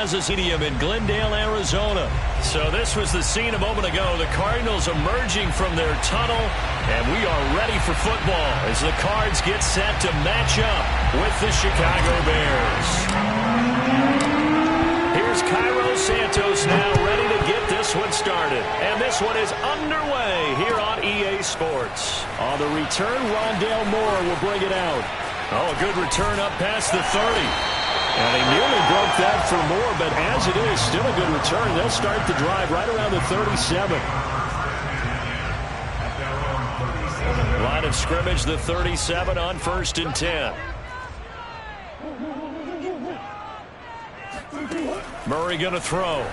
Plaza Stadium in Glendale, Arizona. So this was the scene a moment ago. The Cardinals emerging from their tunnel, and we are ready for football as the Cards get set to match up with the Chicago Bears. Here's Cairo Santos now ready to get this one started. And this one is underway here on EA Sports. On the return, Rondale Moore will bring it out. Oh, a good return up past the 30. And he nearly broke that for Moore, but as it is, still a good return. They'll start the drive right around the 37. Line of scrimmage, the 37 on 1st and 10. Murray going to throw.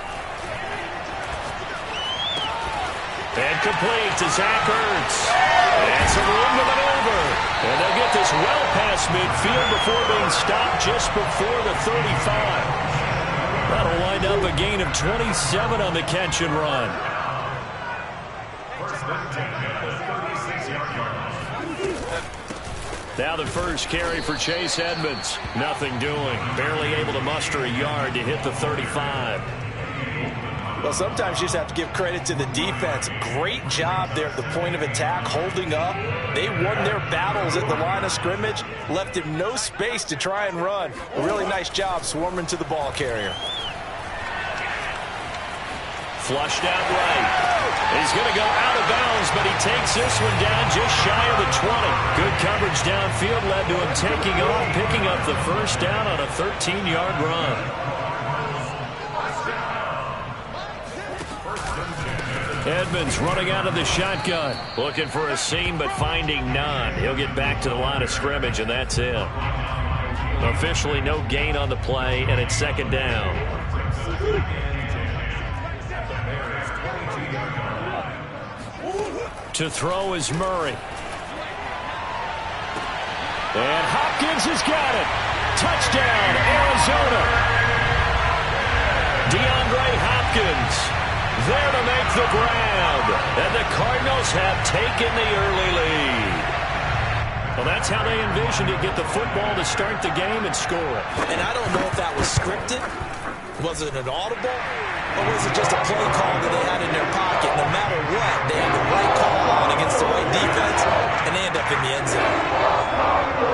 And complete to Zach Ertz. And some room to maneuver. And they'll get this well past midfield before being stopped just before the 35. That'll wind up a gain of 27 on the catch and run. Now the first carry for Chase Edmonds. Nothing doing. Barely able to muster a yard to hit the 35. Well, sometimes you just have to give credit to the defense. Great job there at the point of attack, holding up. They won their battles at the line of scrimmage, left him no space to try and run. A really nice job swarming to the ball carrier. Flushed out right. He's going to go out of bounds, but he takes this one down just shy of the 20. Good coverage downfield led to him taking off, picking up the first down on a 13-yard run. Edmonds running out of the shotgun. Looking for a seam, but finding none. He'll get back to the line of scrimmage, and that's it. Officially no gain on the play, and it's 2nd down. To throw is Murray. And Hopkins has got it. Touchdown, Arizona. DeAndre Hopkins there to make the grab. And the Cardinals have taken the early lead. Well, that's how they envisioned it. Get the football to start the game and score it. And I don't know if that was scripted. Was it an audible? Or was it just a play call that they had in their pocket? No matter what, they had the right call on against the right defense, and they end up in the end zone.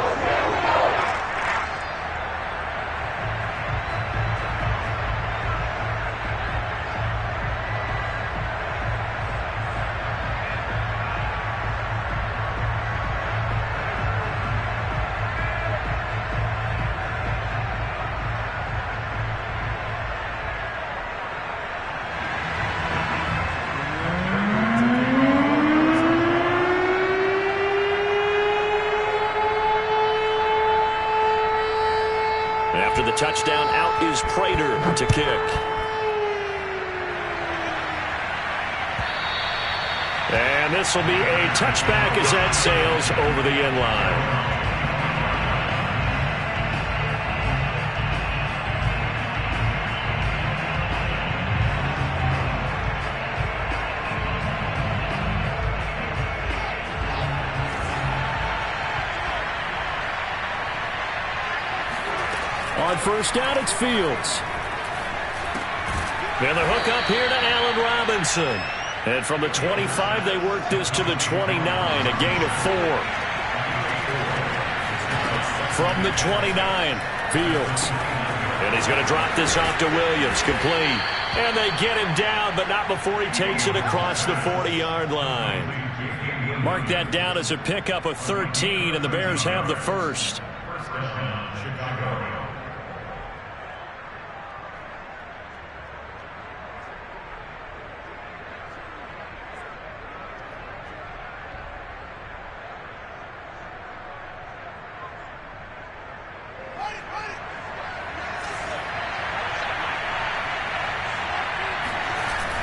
After the touchdown, out is Prater to kick. And this will be a touchback as that sails over the end line. On first down, it's Fields. And the hook up here to Allen Robinson. And from the 25, they work this to the 29, a gain of 4. From the 29, Fields. And he's going to drop this off to Williams, complete. And they get him down, but not before he takes it across the 40-yard line. Mark that down as a pickup of 13, and the Bears have the first.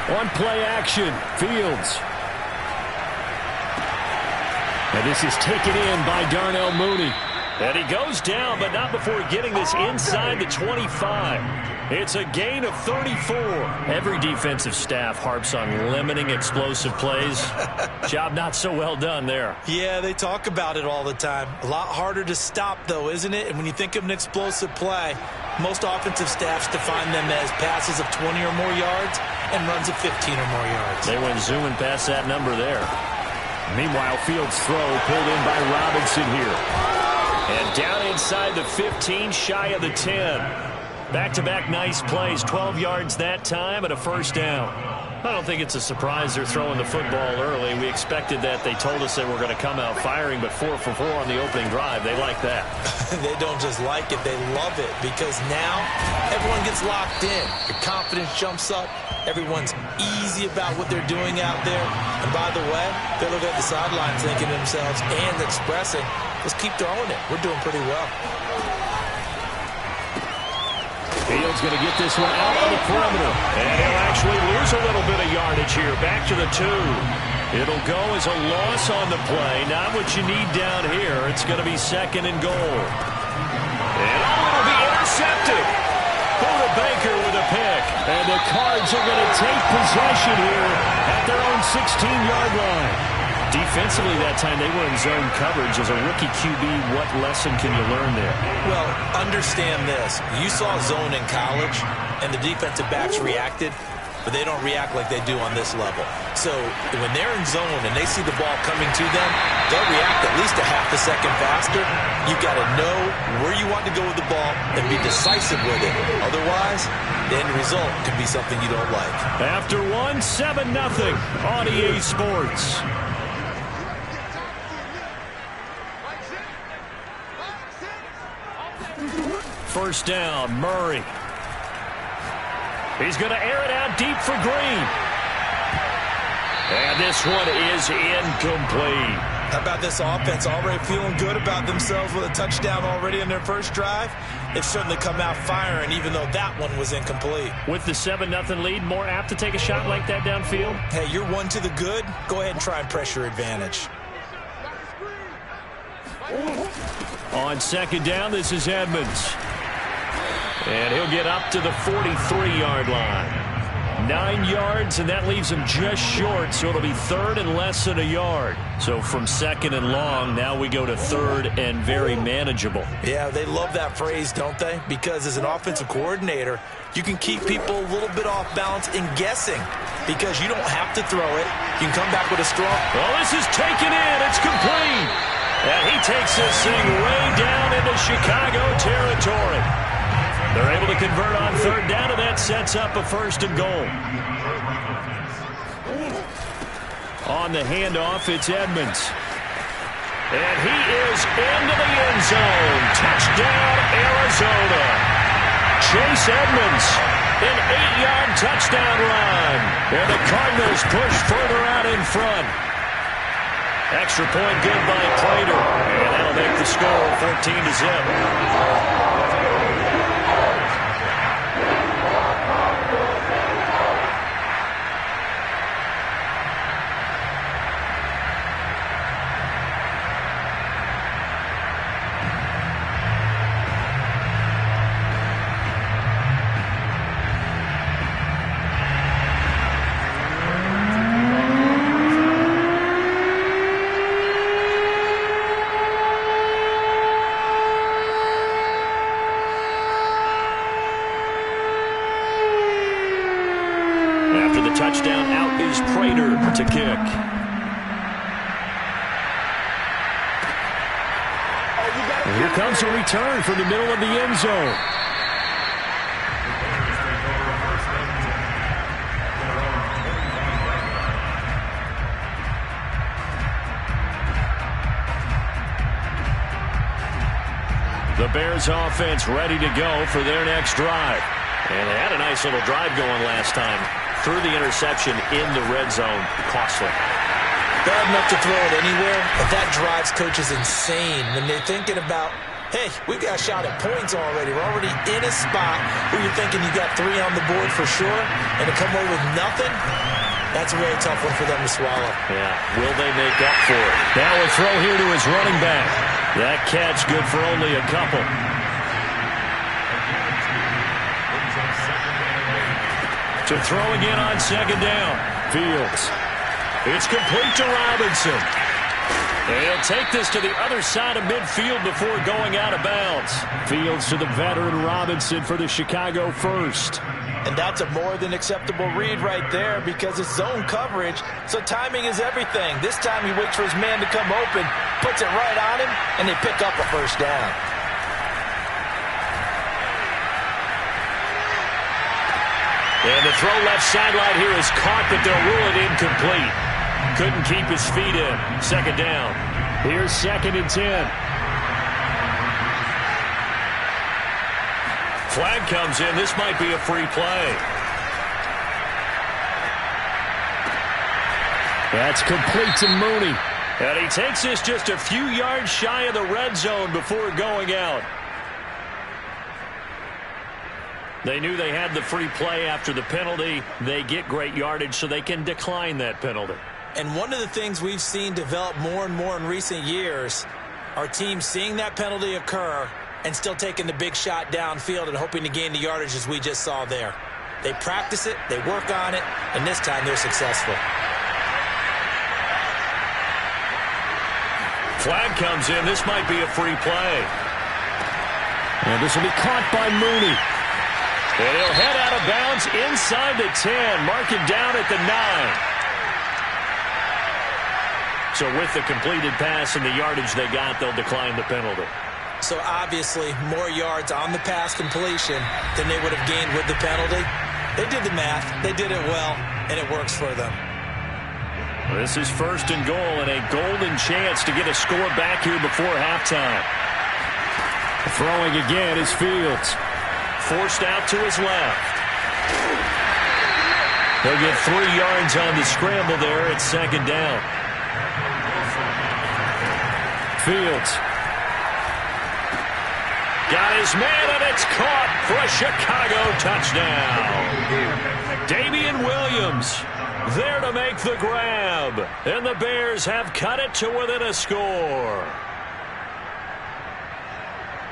On play action, Fields. And this is taken in by Darnell Mooney. And he goes down, but not before getting this inside the 25. It's a gain of 34. Every defensive staff harps on limiting explosive plays. Job not so well done there. Yeah, they talk about it all the time. A lot harder to stop, though, isn't it? And when you think of an explosive play, Most offensive staffs define them as passes of 20 or more yards and runs of 15 or more yards. They went zooming past that number there. Meanwhile, Fields' throw pulled in by Robinson here. And down inside the 15, shy of the 10. Back-to-back nice plays, 12 yards that time and a first down. I don't think it's a surprise they're throwing the football early. We expected that. They told us they were going to come out firing, but 4 for 4 on the opening drive. They like that. They don't just like it, they love it, because now everyone gets locked in. Your confidence jumps up. Everyone's easy about what they're doing out there. And by the way, they're looking at the sidelines thinking to themselves and expressing, let's keep throwing it. We're doing pretty well. Fields going to get this one out on the perimeter. And he'll actually lose a little bit of yardage here. Back to the 2. It'll go as a loss on the play. Not what you need down here. It's going to be second and goal. And it'll be intercepted. Buda Baker with a pick. And the Cards are going to take possession here at their own 16-yard line. Defensively that time, they were in zone coverage. As a rookie QB, what lesson can you learn there? Well, understand this. You saw zone in college, and the defensive backs reacted, but they don't react like they do on this level. So when they're in zone and they see the ball coming to them, they'll react at least a half a second faster. You've got to know where you want to go with the ball and be decisive with it. Otherwise, the end result can be something you don't like. After 1, 7-0 on EA Sports. First down, Murray. He's going to air it out deep for Green. And this one is incomplete. How about this offense already feeling good about themselves with a touchdown already in their first drive? They've certainly come out firing, even though that one was incomplete. With the 7-0 lead, more apt to take a shot like that downfield? Hey, you're 1 to the good. Go ahead and try and press your advantage. On second down, this is Edmonds. And he'll get up to the 43-yard line. 9 yards, and that leaves him just short, so it'll be third and less than a yard. So from second and long, now we go to third and very manageable. Yeah, they love that phrase, don't they? Because as an offensive coordinator, you can keep people a little bit off balance in guessing, because you don't have to throw it. You can come back with a strong... Well, this is taken in. It's complete. And he takes this thing way down into Chicago territory. They're able to convert on third down, and that sets up a first and goal. On the handoff, it's Edmonds. And he is into the end zone. Touchdown, Arizona. Chase Edmonds, an 8-yard touchdown run. And the Cardinals push further out in front. Extra point good by Prater. And that'll make the score 14-0. After the touchdown, out is Prater to kick. And here comes a return from the middle of the end zone. The Bears offense ready to go for their next drive. And they had a nice little drive going last time. Through the interception in the red zone. Costly. Bad enough to throw it anywhere, but that drives coaches insane when they're thinking about, hey, we've got a shot at points already. We're already in a spot where you're thinking you got 3 on the board for sure, and to come away with nothing, that's a really tough one for them to swallow. Yeah, will they make up for it? Now a throw here to his running back. That catch good for only a couple. To throw again on second down. Fields. It's complete to Robinson. He'll take this to the other side of midfield before going out of bounds. Fields to the veteran Robinson for the Chicago first. And that's a more than acceptable read right there because it's zone coverage, so timing is everything. This time he waits for his man to come open, puts it right on him, and they pick up a first down. And the throw left sideline here is caught, but they'll rule it incomplete. Couldn't keep his feet in. Second down. Here's 2nd and 10. Flag comes in. This might be a free play. That's complete to Mooney. And he takes this just a few yards shy of the red zone before going out. They knew they had the free play after the penalty. They get great yardage so they can decline that penalty. And one of the things we've seen develop more and more in recent years are teams seeing that penalty occur and still taking the big shot downfield and hoping to gain the yardage as we just saw there. They practice it, they work on it, and this time they're successful. Flag comes in. This might be a free play. And this will be caught by Mooney. And he'll head out of bounds inside the 10. Mark it down at the 9. So with the completed pass and the yardage they got, they'll decline the penalty. So obviously more yards on the pass completion than they would have gained with the penalty. They did the math. They did it well, and it works for them. This is 1st and goal and a golden chance to get a score back here before halftime. Throwing again is Fields. Forced out to his left. He'll get 3 yards on the scramble there at 2nd down. Fields. Got his man, and it's caught for a Chicago touchdown. Damian Williams there to make the grab. And the Bears have cut it to within a score.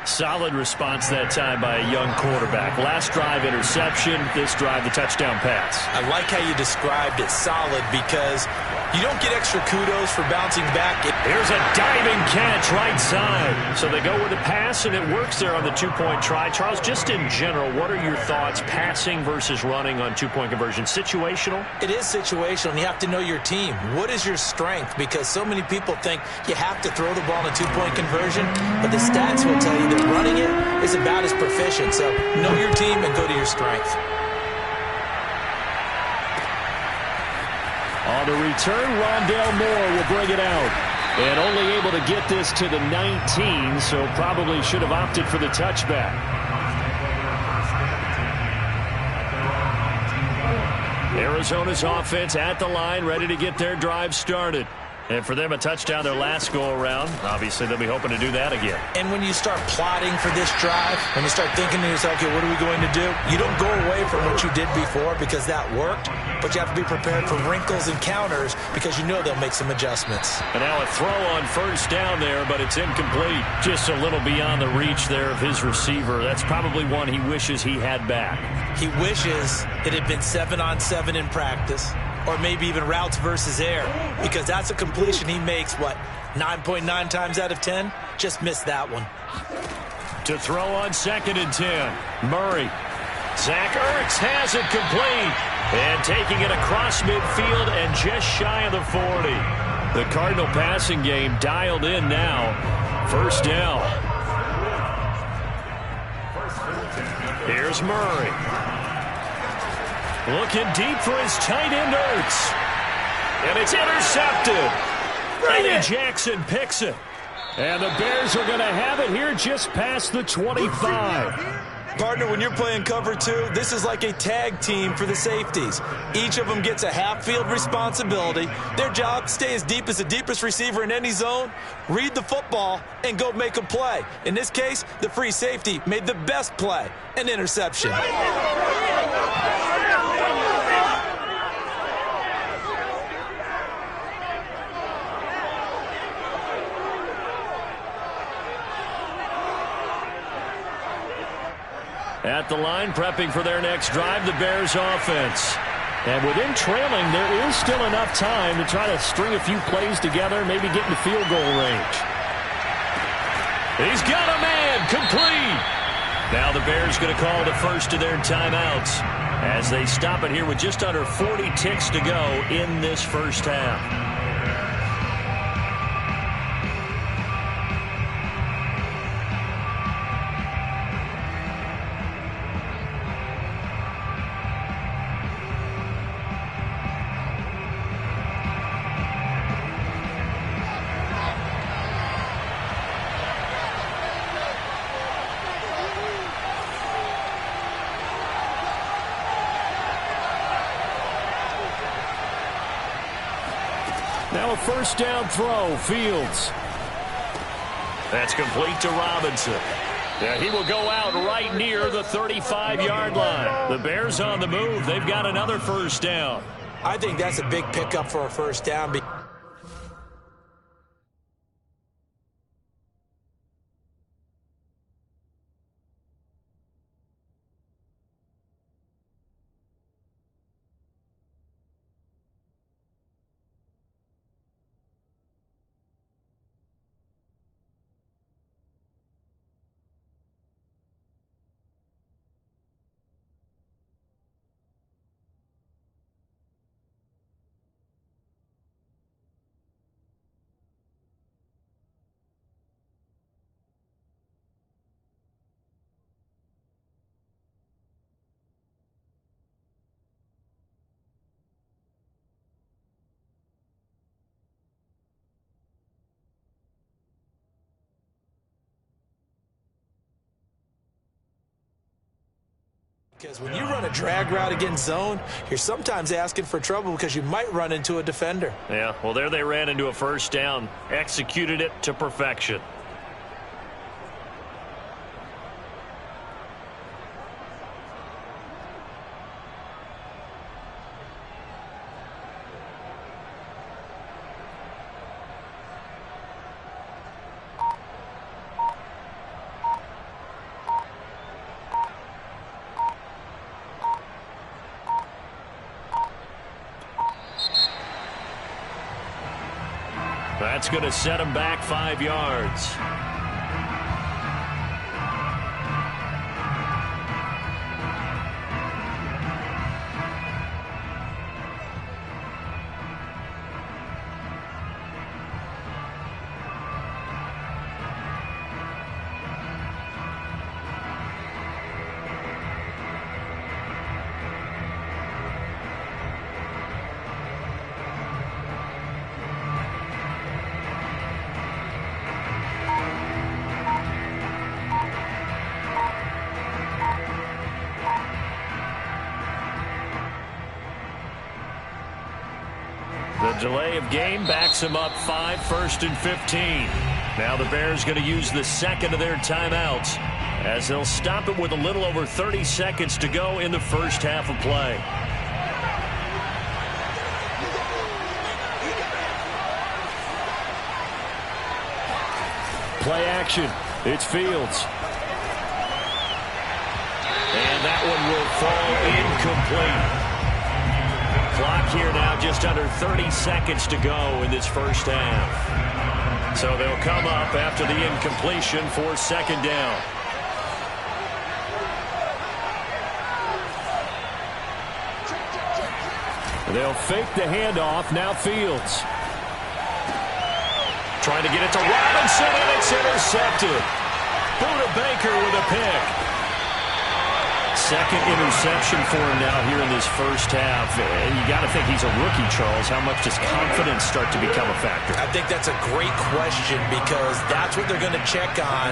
Solid response that time by a young quarterback. Last drive, interception. This drive, the touchdown pass. I like how you described it, solid, because you don't get extra kudos for bouncing back. Here's a diving catch right side. So they go with a pass, and it works there on the 2-point try. Charles, just in general, what are your thoughts passing versus running on 2-point conversion? Situational? It is situational, and you have to know your team. What is your strength? Because so many people think you have to throw the ball in a 2-point conversion, but the stats will tell you that running it is about as proficient. So know your team and go to your strength. On the return, Rondale Moore will bring it out. And only able to get this to the 19, so probably should have opted for the touchback. Arizona's offense at the line, ready to get their drive started. And for them, a touchdown their last go-around. Obviously, they'll be hoping to do that again. And when you start plotting for this drive, when you start thinking to yourself, okay, what are we going to do? You don't go away from what you did before because that worked, but you have to be prepared for wrinkles and counters because you know they'll make some adjustments. And now a throw on 1st down there, but it's incomplete. Just a little beyond the reach there of his receiver. That's probably one he wishes he had back. He wishes it had been 7-on-7 in practice, or maybe even routes versus air, because that's a completion he makes, 9.9 times out of 10? Just missed that one. To throw on 2nd and 10, Murray. Zach Ertz has it complete, and taking it across midfield and just shy of the 40. The Cardinal passing game dialed in now. 1st down. Here's Murray. Looking deep for his tight end, Ertz. And it's intercepted. Eddie Jackson picks it. And the Bears are going to have it here just past the 25. Partner, when you're playing cover 2, this is like a tag team for the safeties. Each of them gets a half-field responsibility. Their job, stay as deep as the deepest receiver in any zone, read the football, and go make a play. In this case, the free safety made the best play, an interception. At the line, prepping for their next drive, the Bears offense. And with him trailing, there is still enough time to try to string a few plays together, maybe get into field goal range. He's got a man, complete. Now the Bears going to call the first of their timeouts as they stop it here with just under 40 ticks to go in this first half. Now a first down throw, Fields. That's complete to Robinson. Yeah, he will go out right near the 35-yard line. The Bears on the move. They've got another first down. I think that's a big pickup for a first down. Because when you run a drag route against zone, you're sometimes asking for trouble because you might run into a defender. Yeah, well, there they ran into a first down, executed it to perfection. That's going to set him back 5 yards. The delay of game backs him up 5, 1st and 15. Now the Bears going to use the second of their timeouts as they'll stop it with a little over 30 seconds to go in the first half of play. Play action. It's Fields. And that one will fall incomplete. Clock here now, just under 30 seconds to go in this first half. So they'll come up after the incompletion for second down. They'll fake the handoff. Now Fields. Trying to get it to Robinson, and it's intercepted. Budda Baker with a pick. Second interception for him now here in this first half. And you got to think he's a rookie, Charles. How much does confidence start to become a factor? I think that's a great question because that's what they're going to check on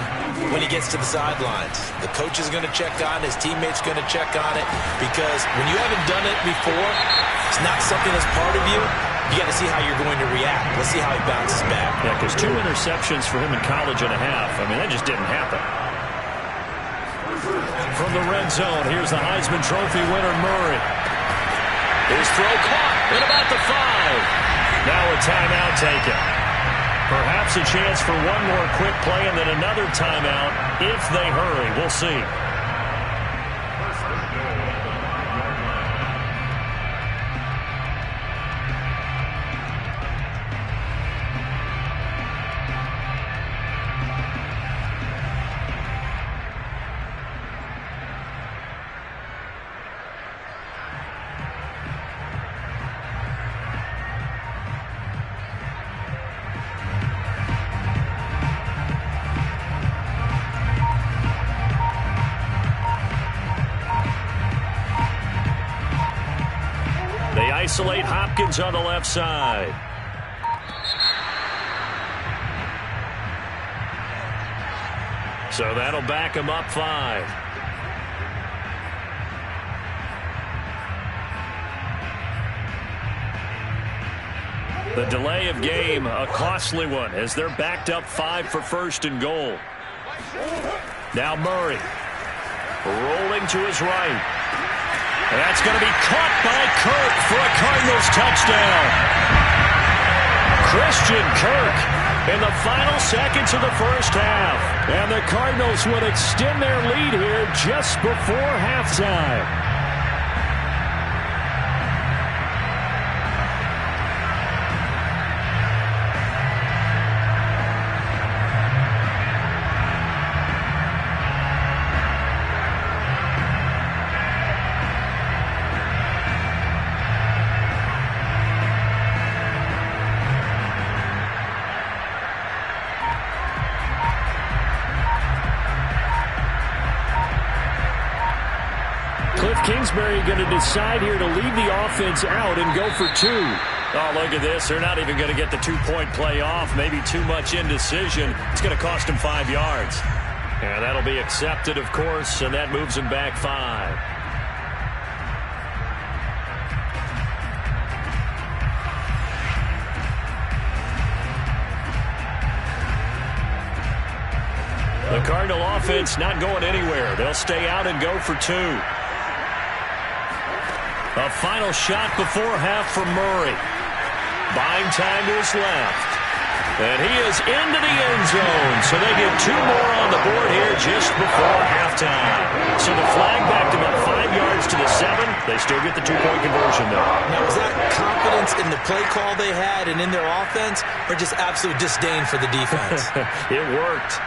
when he gets to the sidelines. The coach is going to check on, his teammates going to check on it because when you haven't done it before, it's not something that's part of you. You got to see how you're going to react. Let's see how he bounces back. Yeah, because 2 interceptions for him in college and a half. I mean, that just didn't happen. From the red zone, here's the Heisman Trophy winner, Murray. His throw caught at about the 5. Now a timeout taken. Perhaps a chance for one more quick play and then another timeout if they hurry. We'll see. isolate Hopkins on the left side. So that'll back him up 5. The delay of game, a costly one, as they're backed up 5 for first and goal. Now Murray, rolling to his right. That's going to be caught by Kirk for a Cardinals touchdown. Christian Kirk in the final seconds of the first half. And the Cardinals would extend their lead here just before halftime. Kingsbury going to decide here to leave the offense out and go for 2. Oh, look at this. They're not even going to get the 2-point play off. Maybe too much indecision. It's going to cost him 5 yards. And that'll be accepted, of course, and that moves him back 5. The Cardinal offense not going anywhere. They'll stay out and go for 2. A final shot before half for Murray. Buying time to his left. And he is into the end zone. So they get 2 more on the board here just before halftime. So the flag backed him up 5 yards to the 7. They still get the 2-point conversion, though. Now, was that confidence in the play call they had and in their offense, or just absolute disdain for the defense? It worked.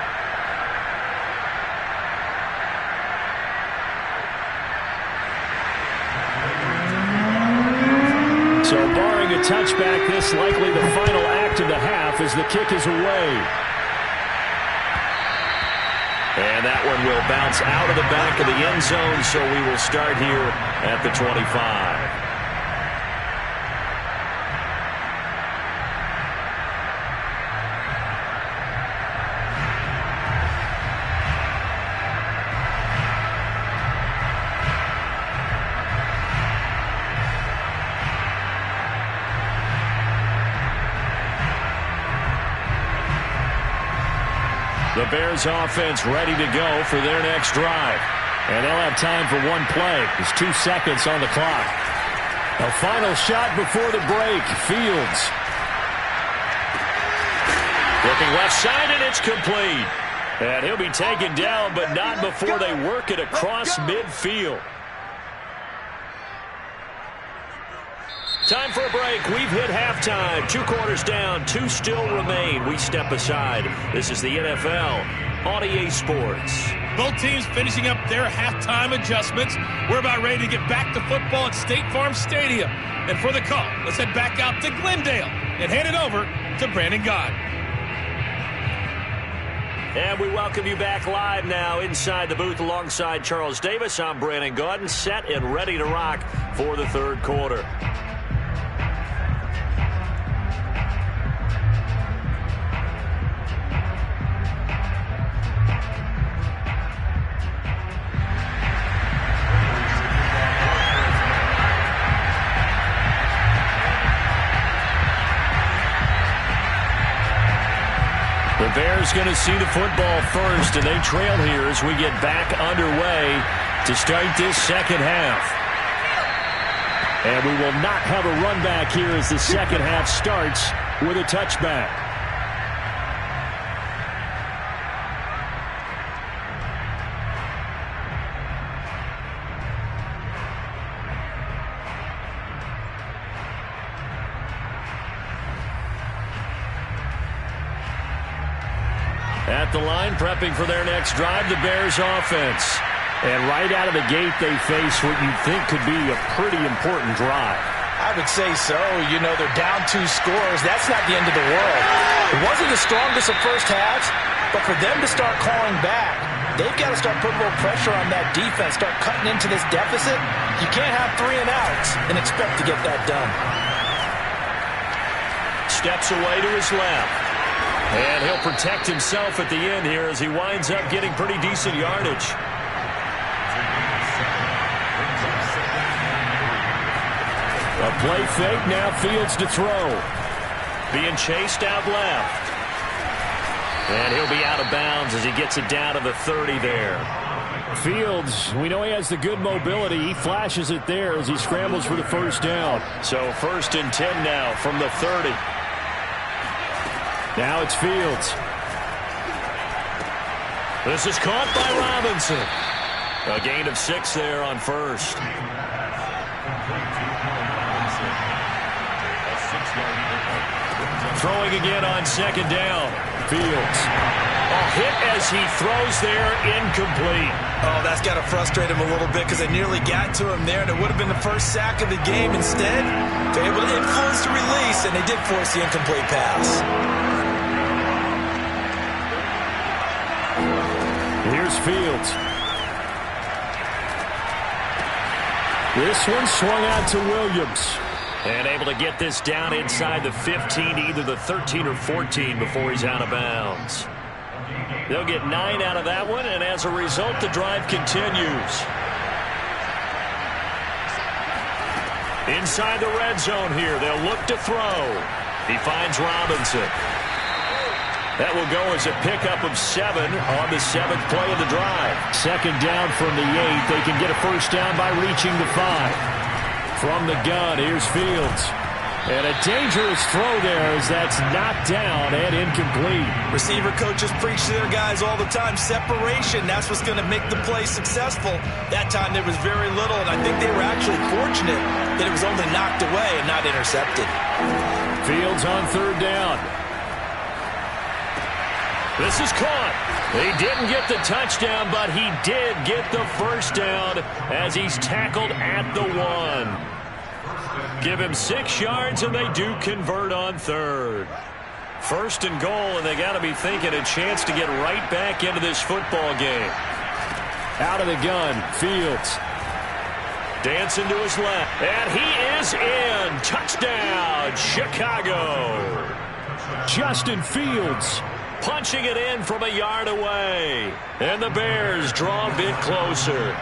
So barring a touchback, this likely the final act of the half as the kick is away. And that one will bounce out of the back of the end zone, so we will start here at the 25. The Bears offense ready to go for their next drive. And they'll have time for 1 play. There's 2 seconds on the clock. A final shot before the break. Fields. Looking left side, and it's complete. And he'll be taken down, but not before they work it across midfield. Time for a break. We've hit halftime. 2 quarters down. 2 still remain. We step aside. This is the NFL on EA Sports. Both teams finishing up their halftime adjustments. We're about ready to get back to football at State Farm Stadium. And for the call, let's head back out to Glendale and hand it over to Brandon Gaudin. And we welcome you back live now inside the booth alongside Charles Davis. I'm Brandon Gaudin, set and ready to rock for the 3rd quarter. The Bears going to see the football first, and they trail here as we get back underway to start this second half. And we will not have a run back here as the second half starts with a touchback. At the line, prepping for their next drive, the Bears offense. And right out of the gate, they face what you think could be a pretty important drive. I would say so. You know, they're down 2 scores. That's not the end of the world. It wasn't the strongest of first halves, but for them to start calling back, they've got to start putting a little pressure on that defense, start cutting into this deficit. You can't have 3 and outs and expect to get that done. Steps away to his left. And he'll protect himself at the end here as he winds up getting pretty decent yardage. A play fake, now Fields to throw. Being chased out left. And he'll be out of bounds as he gets it down to the 30 there. Fields, we know he has the good mobility. He flashes it there as he scrambles for the first down. So 1st and 10 now from the 30. Now it's Fields. This is caught by Robinson. A gain of 6 there on first. Throwing again on 2nd down. Fields. A hit as he throws there, incomplete. Oh, that's got to frustrate him a little bit because they nearly got to him there, and it would have been the first sack of the game. Instead, they're able to influence the release, and they did force the incomplete pass. Here's Fields. This one swung out to Williams. And able to get this down inside the 15, either the 13 or 14 before he's out of bounds. They'll get 9 out of that one, and as a result, the drive continues. Inside the red zone here, they'll look to throw. He finds Robinson. That will go as a pickup of 7 on the 7th play of the drive. 2nd down from the 8. They can get a first down by reaching the 5. From the gun, here's Fields. And a dangerous throw there as that's knocked down and incomplete. Receiver coaches preach to their guys all the time. Separation, that's what's going to make the play successful. That time there was very little, and I think they were actually fortunate that it was only knocked away and not intercepted. Fields on 3rd down. This is caught. He didn't get the touchdown, but he did get the first down as he's tackled at the 1. Give him 6 yards, and they do convert on 3rd. 1st and goal, and they got to be thinking a chance to get right back into this football game. Out of the gun, Fields. Dancing to his left, and he is in. Touchdown, Chicago. Justin Fields punching it in from a yard away. And the Bears draw a bit closer.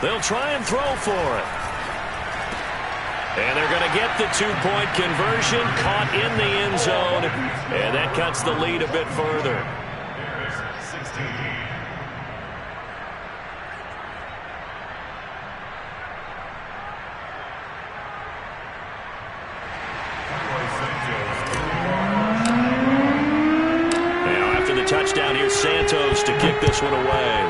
They'll try and throw for it. And they're going to get the 2-point conversion, caught in the end zone. And that cuts the lead a bit further. Touchdown, here's Santos to kick this one away.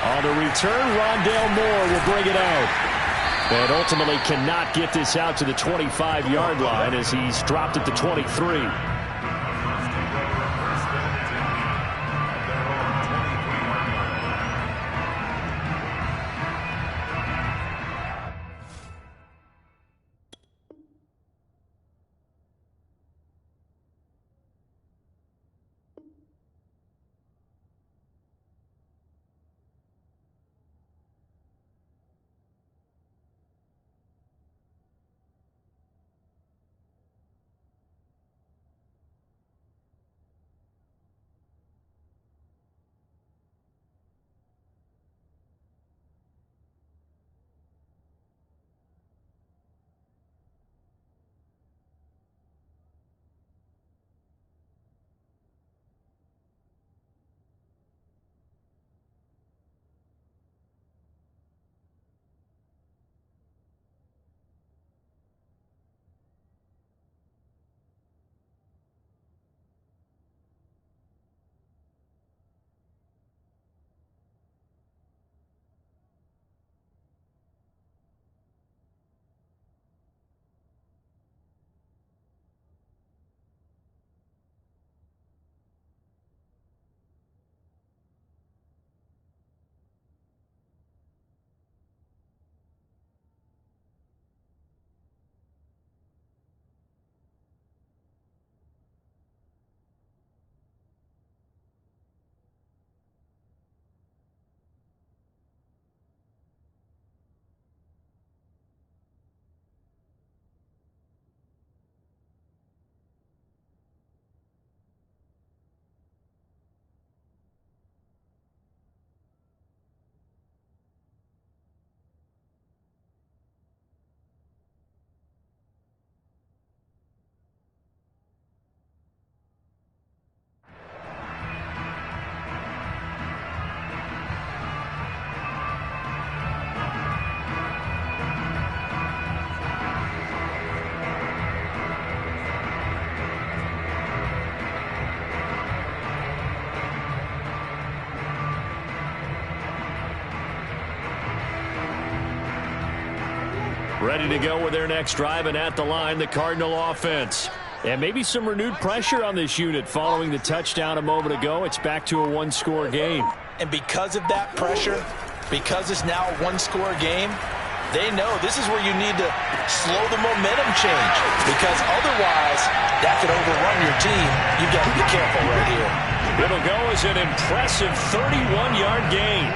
On the return, Rondale Moore will bring it out. And ultimately cannot get this out to the 25-yard line as he's dropped at the 23. Ready to go with their next drive, and at the line, the Cardinal offense. And maybe some renewed pressure on this unit following the touchdown a moment ago. It's back to a one-score game. And because of that pressure, because it's now a one-score game, they know this is where you need to slow the momentum change, because otherwise that could overrun your team. You've got to be careful right here. It'll go as an impressive 31-yard gain.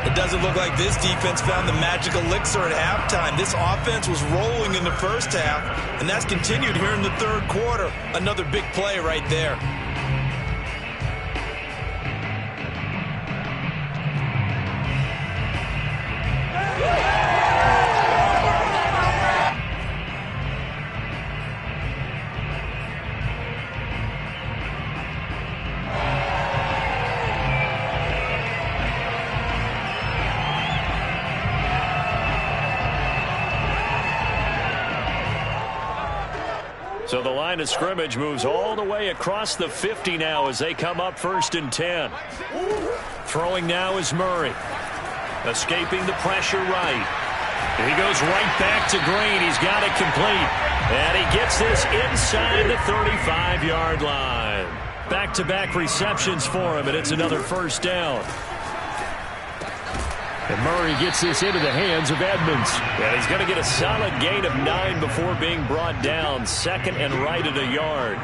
It doesn't look like this defense found the magical elixir at halftime. This offense was rolling in the first half, and that's continued here in the third quarter. Another big play right there. So the line of scrimmage moves all the way across the 50 now as they come up 1st and 10. Throwing now is Murray. Escaping the pressure right. He goes right back to Green. He's got it complete. And he gets this inside the 35-yard line. Back-to-back receptions for him, and it's another first down. And Murray gets this into the hands of Edmonds. And he's going to get a solid gain of 9 before being brought down. 2nd and right at a yard.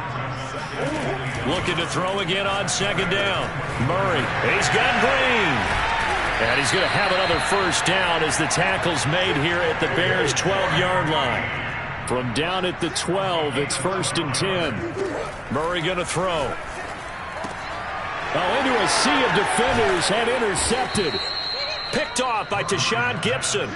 Looking to throw again on 2nd down. Murray, he's got Green. And he's going to have another first down as the tackle's made here at the Bears' 12-yard line. From down at the 12, it's 1st and 10. Murray going to throw. Oh, into a sea of defenders and intercepted. Picked off by Tashawn Gibson.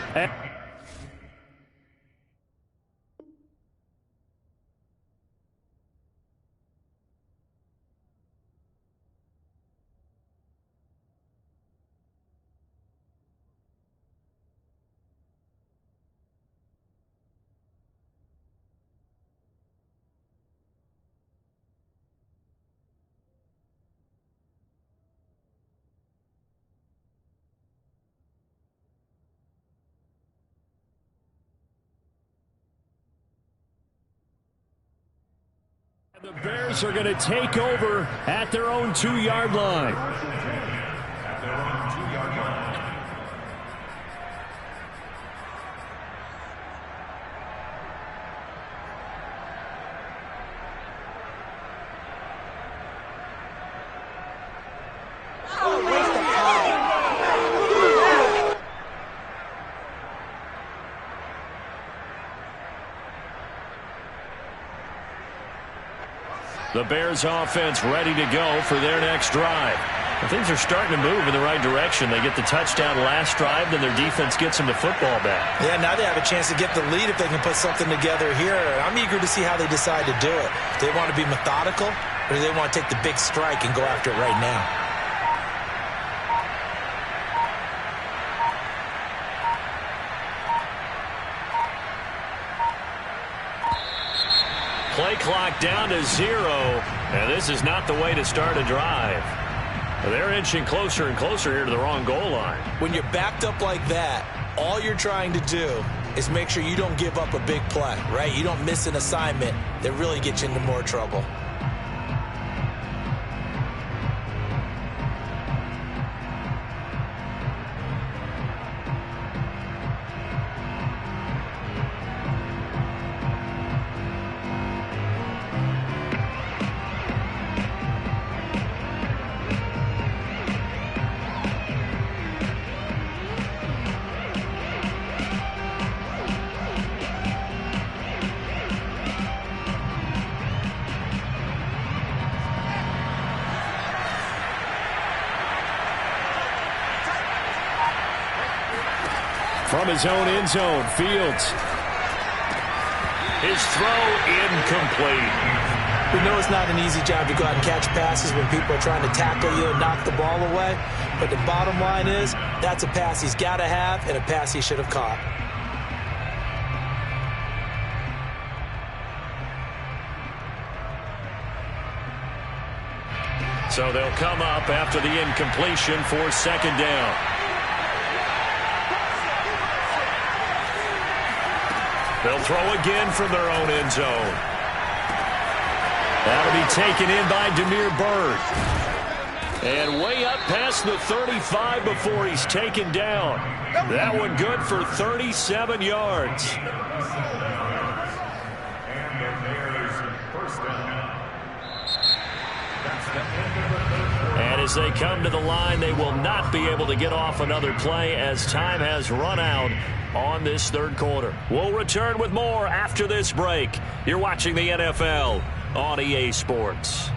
The Bears are going to take over at their own 2-yard line. The Bears offense ready to go for their next drive. Things are starting to move in the right direction. They get the touchdown last drive, then their defense gets them the football back. Yeah, now they have a chance to get the lead if they can put something together here. I'm eager to see how they decide to do it. Do they want to be methodical, or do they want to take the big strike and go after it right now? Play clock down to 0, and this is not the way to start a drive. They're inching closer and closer here to the wrong goal line. When you're backed up like that, all you're trying to do is make sure you don't give up a big play, right? You don't miss an assignment that really gets you into more trouble. From his own end zone, Fields. His throw incomplete. We know it's not an easy job to go out and catch passes when people are trying to tackle you and knock the ball away. But the bottom line is, that's a pass he's got to have and a pass he should have caught. So they'll come up after the incompletion for 2nd down. They'll throw again from their own end zone. That'll be taken in by Damiere Byrd. And way up past the 35 before he's taken down. That one good for 37 yards. And as they come to the line, they will not be able to get off another play as time has run out on this third quarter. We'll return with more after this break. You're watching the NFL on EA Sports.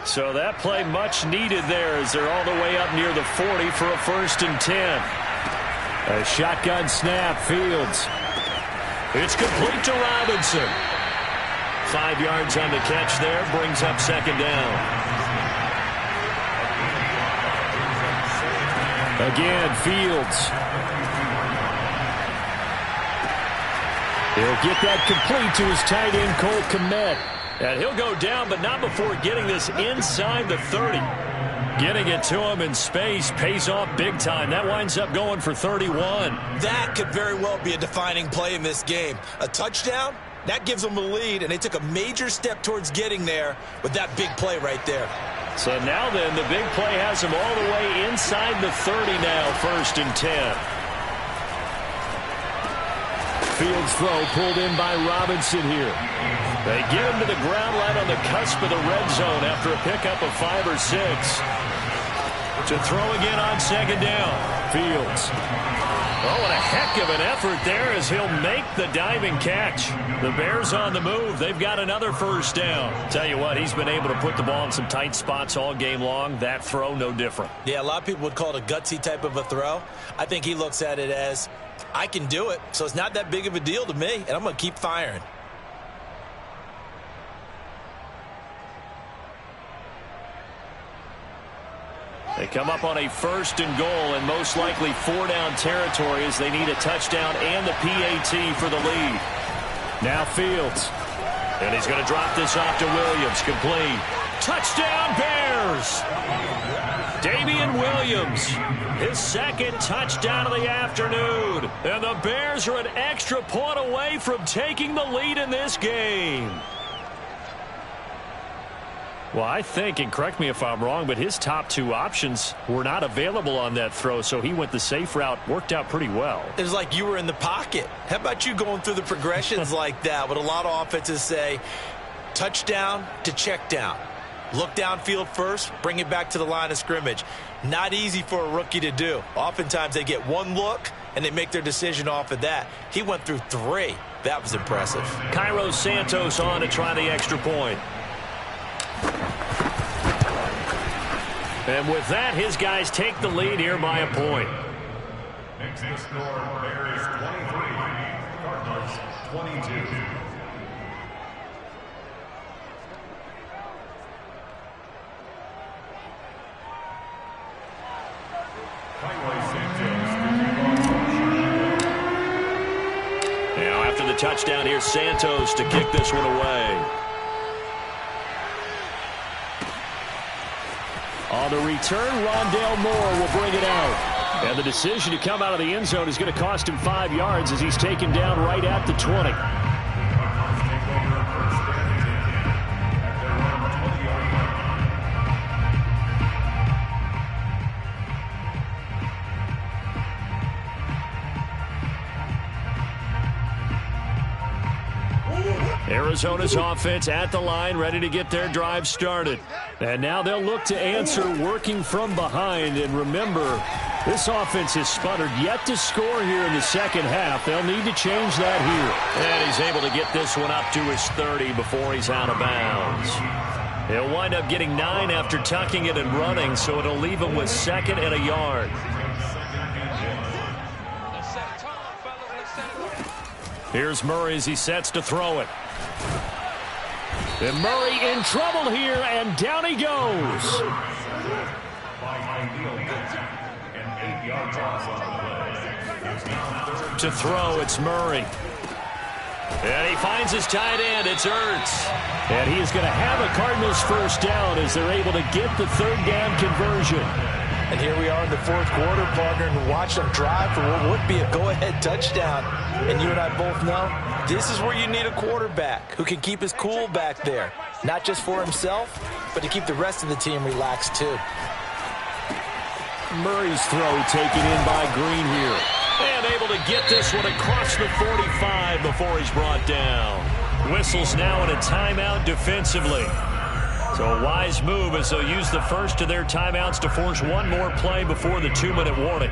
So that play much needed there as they're all the way up near the 40 for a 1st and 10. A shotgun snap, Fields. It's complete to Robinson. 5 yards on the catch there, brings up 2nd down. Again, Fields. He'll get that complete to his tight end, Cole Kmet. And he'll go down, but not before getting this inside the 30. Getting it to him in space pays off big time. That winds up going for 31. That could very well be a defining play in this game. A touchdown, that gives them a lead, and they took a major step towards getting there with that big play right there. So now then, the big play has him all the way inside the 30 now, 1st and 10. Fields throw pulled in by Robinson here. They get him to the ground right on the cusp of the red zone after a pickup of 5 or 6. To throw again on 2nd down. Fields. Oh, and a heck of an effort there as he'll make the diving catch. The Bears on the move. They've got another 1st down. Tell you what, he's been able to put the ball in some tight spots all game long. That throw, no different. Yeah, a lot of people would call it a gutsy type of a throw. I think he looks at it as, I can do it, so it's not that big of a deal to me, and I'm going to keep firing. They come up on a 1st and goal and most likely 4-down territory as they need a touchdown and the PAT for the lead. Now Fields. And he's going to drop this off to Williams. Complete. Touchdown Bears! Damian Williams, his 2nd touchdown of the afternoon. And the Bears are an extra point away from taking the lead in this game. Well, I think, and correct me if I'm wrong, but his top 2 options were not available on that throw, so he went the safe route. Worked out pretty well. It was like you were in the pocket. How about you going through the progressions like that? What a lot of offenses say, touchdown to check down. Look downfield first, bring it back to the line of scrimmage. Not easy for a rookie to do. Oftentimes they get one look, and they make their decision off of that. He went through 3. That was impressive. Cairo Santos on to try the extra point. And with that, his guys take the lead here by a point. Next to score, Bears 23, Cardinals 22. Now after the touchdown, here's Santos to kick this one away. On the return, Rondale Moore will bring it out. And the decision to come out of the end zone is going to cost him 5 yards as he's taken down right at the 20. Arizona's offense at the line, ready to get their drive started. And now they'll look to answer working from behind. And remember, this offense has sputtered yet to score here in the second half. They'll need to change that here. And he's able to get this one up to his 30 before he's out of bounds. He'll wind up getting 9 after tucking it and running, so it'll leave him with 2nd and a yard. Here's Murray as he sets to throw it. And Murray in trouble here, and down he goes. To throw, it's Murray. And he finds his tight end, it's Ertz. And he is going to have a Cardinals 1st down as they're able to get the 3rd down conversion. And here we are in the fourth quarter, partner, and watch them drive for what would be a go-ahead touchdown. And you and I both know this is where you need a quarterback who can keep his cool back there, not just for himself, but to keep the rest of the team relaxed too. Murray's throw taken in by Green here. And able to get this one across the 45 before he's brought down. Whistles now in a timeout defensively. So a wise move as they'll use the first of their timeouts to force one more play before the 2-minute warning.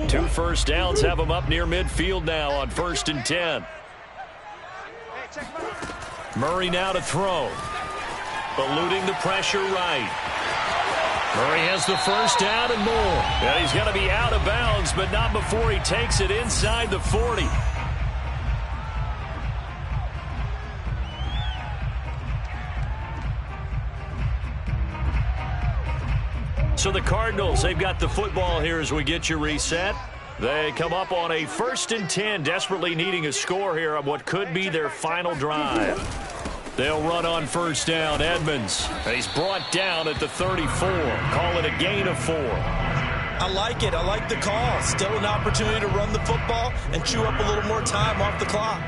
Two first downs have them up near midfield now on 1st and 10. Murray now to throw. Eluding the pressure right. Murray has the first down and more. And he's going to be out of bounds, but not before he takes it inside the 40. So the Cardinals, they've got the football here as we get you reset. They come up on a 1st and 10, desperately needing a score here on what could be their final drive. They'll run on first down. Edmonds. He's brought down at the 34. Call it a gain of 4. I like it. I like the call. Still an opportunity to run the football and chew up a little more time off the clock.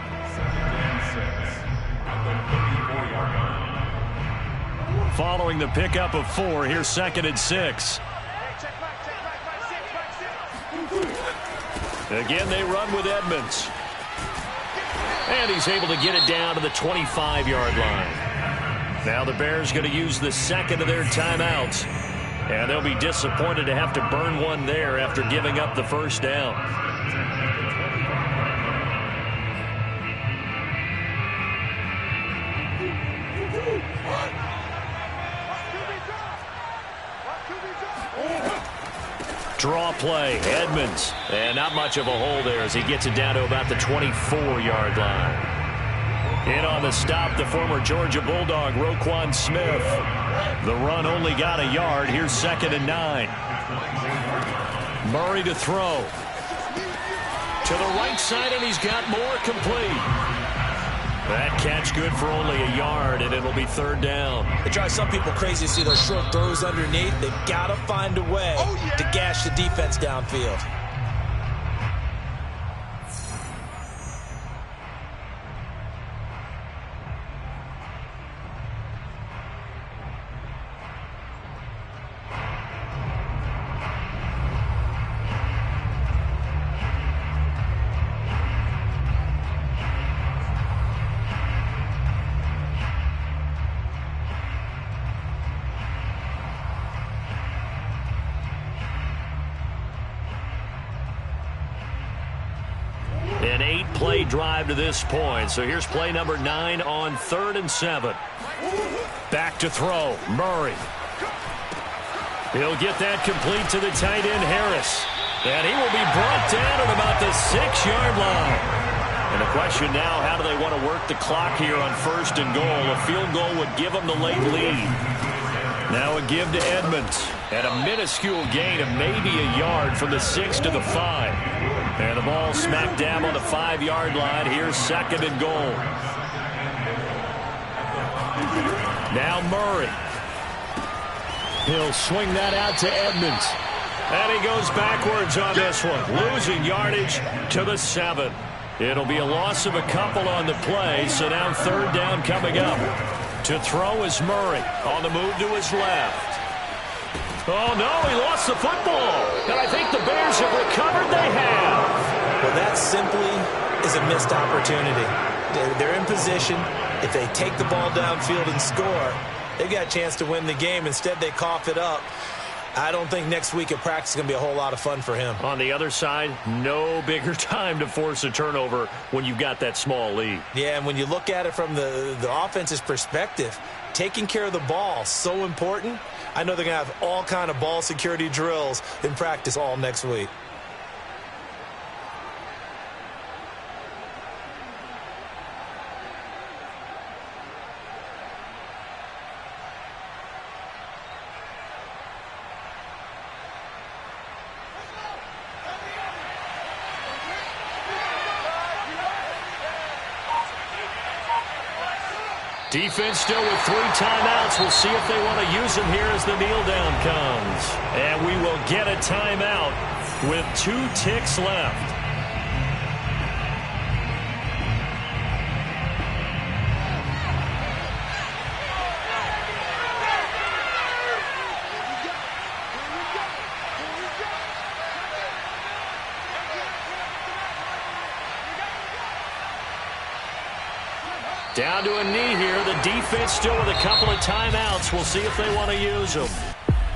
Following the pickup of 4, here's 2nd and 6. Again, they run with Edmonds. And he's able to get it down to the 25-yard line. Now the Bears going to use the second of their timeouts. And they'll be disappointed to have to burn one there after giving up the first down. Draw play, Edmonds. And not much of a hole there as he gets it down to about the 24-yard line. In on the stop, the former Georgia Bulldog, Roquan Smith. The run only got a yard. Here's 2nd and 9. Murray to throw. To the right side, and he's got more complete. That catch good for only a yard, and it'll be 3rd down. It drives some people crazy to see those short throws underneath. They've got to find a way to gash the defense downfield. An 8-play drive to this point. So here's play number 9 on 3rd and 7. Back to throw. Murray. He'll get that complete to the tight end, Harris. And he will be brought down at about the 6-yard line. And the question now, how do they want to work the clock here on 1st and goal? A field goal would give them the late lead. Now a give to Edmonds. And a minuscule gain of maybe a yard from the 6 to the 5. And the ball smack dab on the 5-yard line. Here's 2nd and goal. Now Murray. He'll swing that out to Edmonds. And he goes backwards on this one. Losing yardage to the 7. It'll be a loss of a couple on the play. So now 3rd down coming up. To throw is Murray. On the move to his left. Oh, no, he lost the football. And I think the Bears have recovered. They have. Well, that simply is a missed opportunity. They're in position. If they take the ball downfield and score, they've got a chance to win the game. Instead, they cough it up. I don't think next week at practice is going to be a whole lot of fun for him. On the other side, no bigger time to force a turnover when you've got that small lead. Yeah, and when you look at it from the offense's perspective, taking care of the ball, so important. I know they're going to have all kind of ball security drills in practice all next week. Defense still with 3 timeouts. We'll see if they want to use them here as the kneel down comes. And we will get a timeout with 2 ticks left. Down to a knee here. The defense still with a couple of timeouts. We'll see if they want to use them.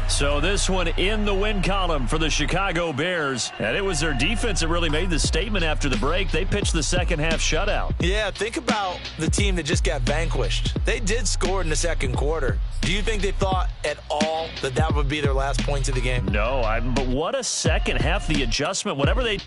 So this one in the win column for the Chicago Bears. And it was their defense that really made the statement after the break. They pitched the second half shutout. Yeah, think about the team that just got vanquished. They did score in the second quarter. Do you think they thought at all that that would be their last points of the game? No, but what a second half. The adjustment, whatever they